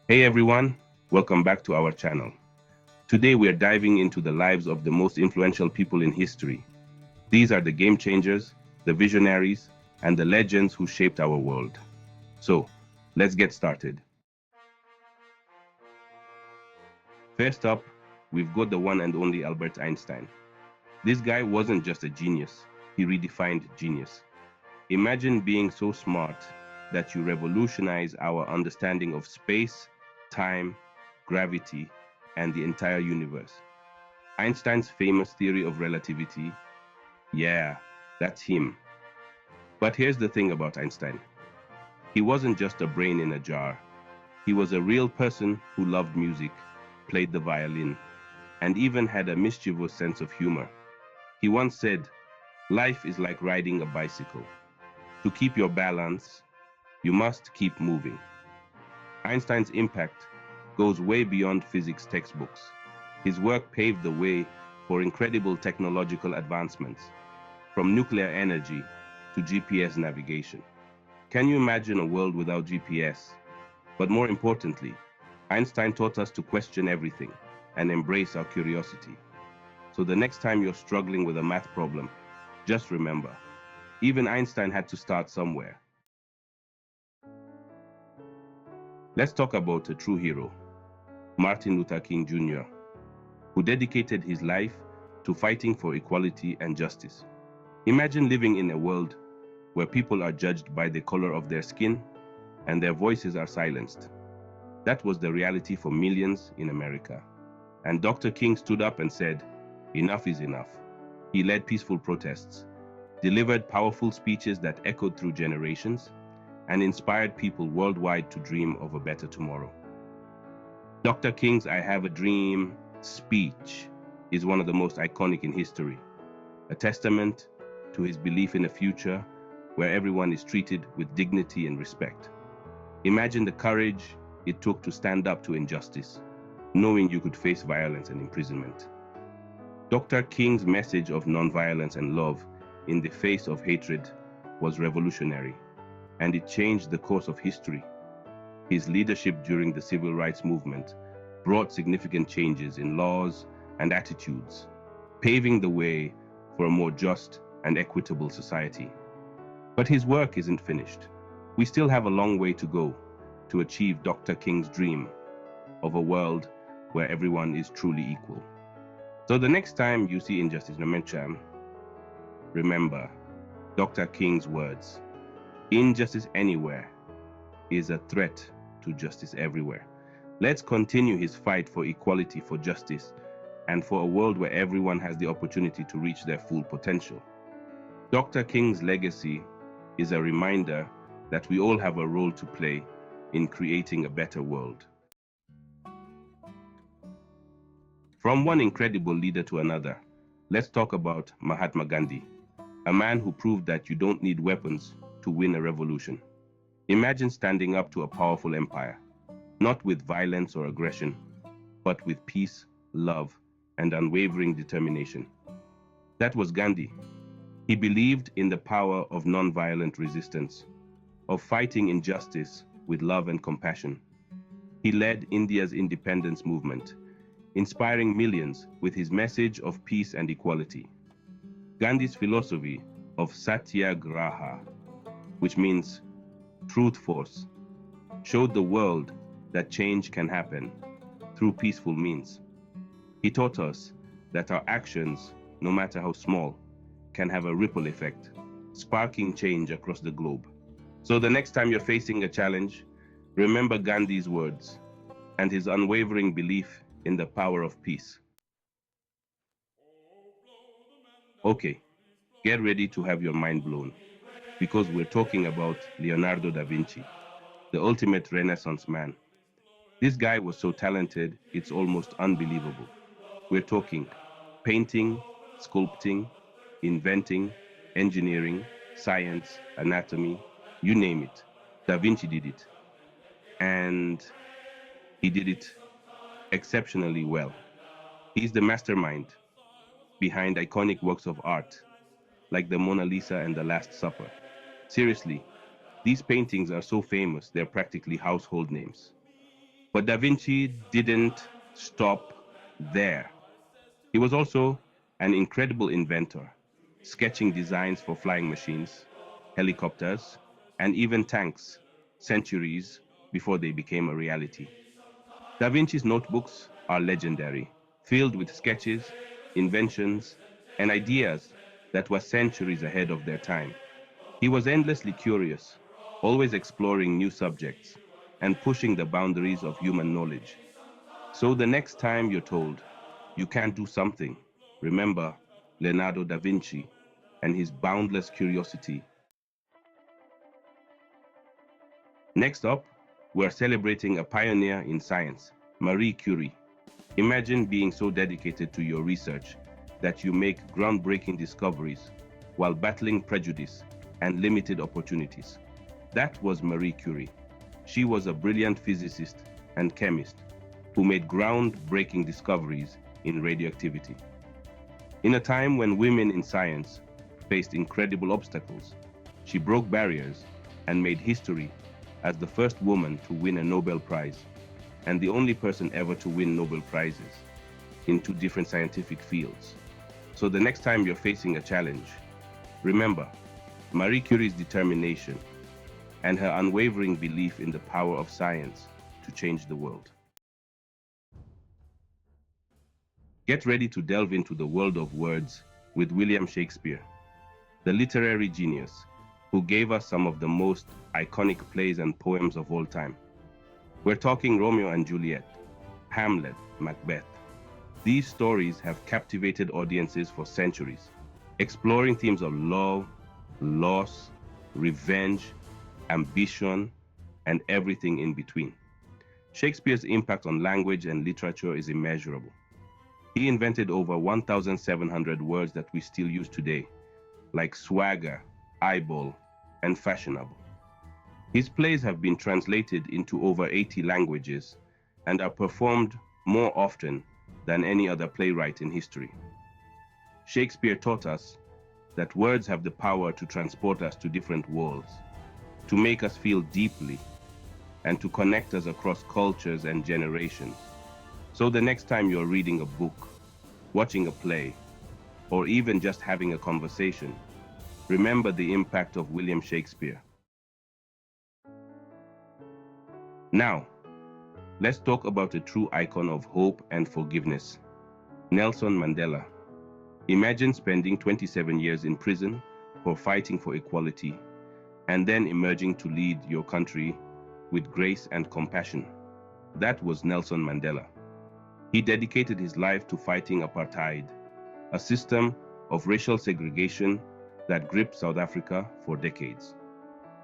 Hey everyone, welcome back to our channel. Today we are diving into the lives of the most influential people in history. These are the game changers, the visionaries, and the legends who shaped our world. So, let's get started. First up, we've got the one and only Albert Einstein. This guy wasn't just a genius, he redefined genius. Imagine being so smart that you revolutionize our understanding of space, time, gravity, and the entire universe. Einstein's famous theory of relativity, yeah, that's him. But here's the thing about Einstein. He wasn't just a brain in a jar. He was a real person who loved music, played the violin, and even had a mischievous sense of humor. He once said, "Life is like riding a bicycle. To keep your balance, you must keep moving." Einstein's impact goes way beyond physics textbooks. His work paved the way for incredible technological advancements, from nuclear energy to GPS navigation. Can you imagine a world without GPS? But more importantly, Einstein taught us to question everything and embrace our curiosity. So the next time you're struggling with a math problem, just remember, even Einstein had to start somewhere. Let's talk about a true hero, Martin Luther King Jr., who dedicated his life to fighting for equality and justice. Imagine living in a world where people are judged by the color of their skin and their voices are silenced. That was the reality for millions in America. And Dr. King stood up and said, "Enough is enough." He led peaceful protests, delivered powerful speeches that echoed through generations, and inspired people worldwide to dream of a better tomorrow. Dr. King's "I Have a Dream" speech is one of the most iconic in history, a testament to his belief in a future where everyone is treated with dignity and respect. Imagine the courage it took to stand up to injustice, knowing you could face violence and imprisonment. Dr. King's message of nonviolence and love in the face of hatred was revolutionary, and it changed the course of history. His leadership during the civil rights movement brought significant changes in laws and attitudes, paving the way for a more just and equitable society. But his work isn't finished. We still have a long way to go to achieve Dr. King's dream of a world where everyone is truly equal. So the next time you see injustice, remember Dr. King's words: "Injustice anywhere is a threat to justice everywhere." Let's continue his fight for equality, for justice, and for a world where everyone has the opportunity to reach their full potential. Dr. King's legacy is a reminder that we all have a role to play in creating a better world. From one incredible leader to another, let's talk about Mahatma Gandhi, a man who proved that you don't need weapons to win a revolution. Imagine standing up to a powerful empire, not with violence or aggression, but with peace, love, and unwavering determination. That was Gandhi. He believed in the power of nonviolent resistance, of fighting injustice with love and compassion. He led India's independence movement, inspiring millions with his message of peace and equality. Gandhi's philosophy of satyagraha, which means truth force, showed the world that change can happen through peaceful means. He taught us that our actions, no matter how small, can have a ripple effect, sparking change across the globe. So the next time you're facing a challenge, remember Gandhi's words and his unwavering belief in the power of peace. Okay, get ready to have your mind blown because we're talking about Leonardo da Vinci, the ultimate Renaissance man. This guy was so talented, it's almost unbelievable. We're talking painting, sculpting, inventing, engineering, science, anatomy, you name it. Da Vinci did it. And he did it exceptionally well. He's the mastermind behind iconic works of art like the Mona Lisa and the Last Supper. Seriously, these paintings are so famous, they're practically household names. But Da Vinci didn't stop there. He was also an incredible inventor, sketching designs for flying machines, helicopters, and even tanks centuries before they became a reality. Da Vinci's notebooks are legendary, filled with sketches, inventions, and ideas that were centuries ahead of their time. He was endlessly curious, always exploring new subjects and pushing the boundaries of human knowledge. So the next time you're told you can't do something, remember Leonardo da Vinci and his boundless curiosity. Next up, we're celebrating a pioneer in science, Marie Curie. Imagine being so dedicated to your research that you make groundbreaking discoveries while battling prejudice and limited opportunities. That was Marie Curie. She was a brilliant physicist and chemist who made groundbreaking discoveries in radioactivity. In a time when women in science faced incredible obstacles, she broke barriers and made history as the first woman to win a Nobel Prize and the only person ever to win Nobel Prizes in two different scientific fields. So the next time you're facing a challenge, remember Marie Curie's determination and her unwavering belief in the power of science to change the world. Get ready to delve into the world of words with William Shakespeare, the literary genius who gave us some of the most iconic plays and poems of all time. We're talking Romeo and Juliet, Hamlet, Macbeth. These stories have captivated audiences for centuries, exploring themes of love, loss, revenge, ambition, and everything in between. Shakespeare's impact on language and literature is immeasurable. He invented over 1,700 words that we still use today, like swagger, eyeball, and fashionable. His plays have been translated into over 80 languages and are performed more often than any other playwright in history. Shakespeare taught us that words have the power to transport us to different worlds, to make us feel deeply, and to connect us across cultures and generations. So the next time you're reading a book, watching a play, or even just having a conversation, remember the impact of William Shakespeare. Now, let's talk about a true icon of hope and forgiveness, Nelson Mandela. Imagine spending 27 years in prison for fighting for equality and then emerging to lead your country with grace and compassion. That was Nelson Mandela. He dedicated his life to fighting apartheid, a system of racial segregation that gripped South Africa for decades.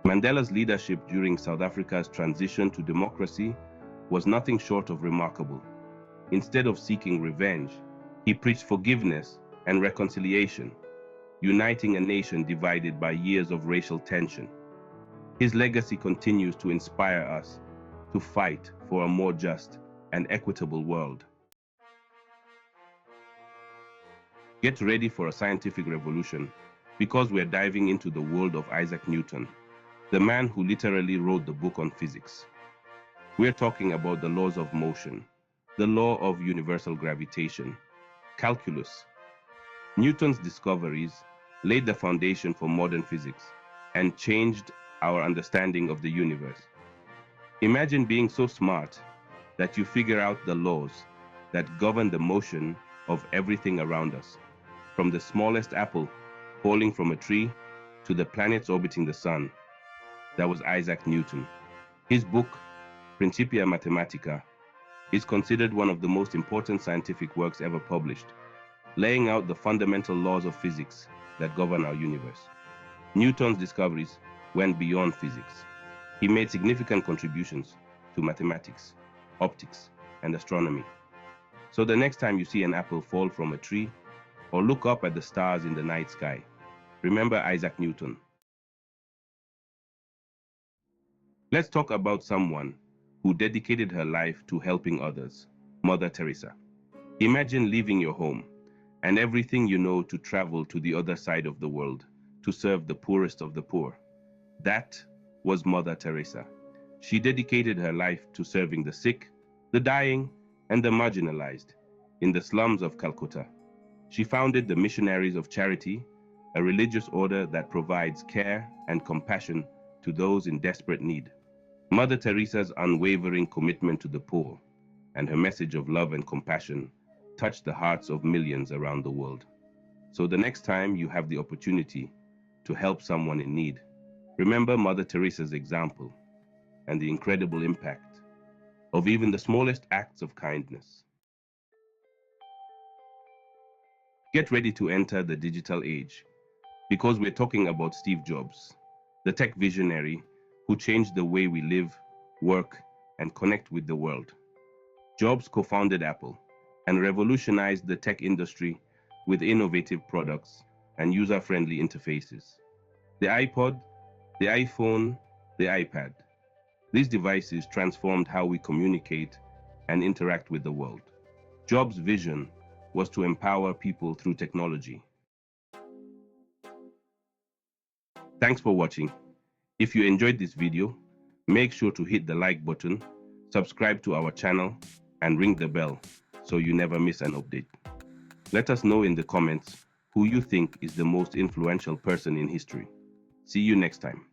Mandela's leadership during South Africa's transition to democracy was nothing short of remarkable. Instead of seeking revenge, he preached forgiveness and reconciliation, uniting a nation divided by years of racial tension. His legacy continues to inspire us to fight for a more just and equitable world. Get ready for a scientific revolution because we're diving into the world of Isaac Newton, the man who literally wrote the book on physics. We're talking about the laws of motion, the law of universal gravitation, calculus. Newton's discoveries laid the foundation for modern physics and changed our understanding of the universe. Imagine being so smart that you figure out the laws that govern the motion of everything around us, from the smallest apple falling from a tree to the planets orbiting the sun. That was Isaac Newton. His book, Principia Mathematica, is considered one of the most important scientific works ever published, laying out the fundamental laws of physics that govern our universe. Newton's discoveries went beyond physics. He made significant contributions to mathematics, optics, and astronomy. So the next time you see an apple fall from a tree or look up at the stars in the night sky, remember Isaac Newton. Let's talk about someone who dedicated her life to helping others, Mother Teresa. Imagine leaving your home and everything you know to travel to the other side of the world to serve the poorest of the poor. That was Mother Teresa. She dedicated her life to serving the sick, the dying, and the marginalized in the slums of Calcutta. She founded the Missionaries of Charity, a religious order that provides care and compassion to those in desperate need. Mother Teresa's unwavering commitment to the poor and her message of love and compassion touched the hearts of millions around the world. So the next time you have the opportunity to help someone in need, remember Mother Teresa's example and the incredible impact of even the smallest acts of kindness. Get ready to enter the digital age because we're talking about Steve Jobs, the tech visionary who changed the way we live, work, and connect with the world. Jobs co-founded Apple and revolutionized the tech industry with innovative products and user-friendly interfaces. The iPod, the iPhone, the iPad. These devices transformed how we communicate and interact with the world. Jobs' vision was to empower people through technology. Thanks for watching. If you enjoyed this video, make sure to hit the like button, subscribe to our channel, and ring the bell so you never miss an update. Let us know in the comments who you think is the most influential person in history. See you next time.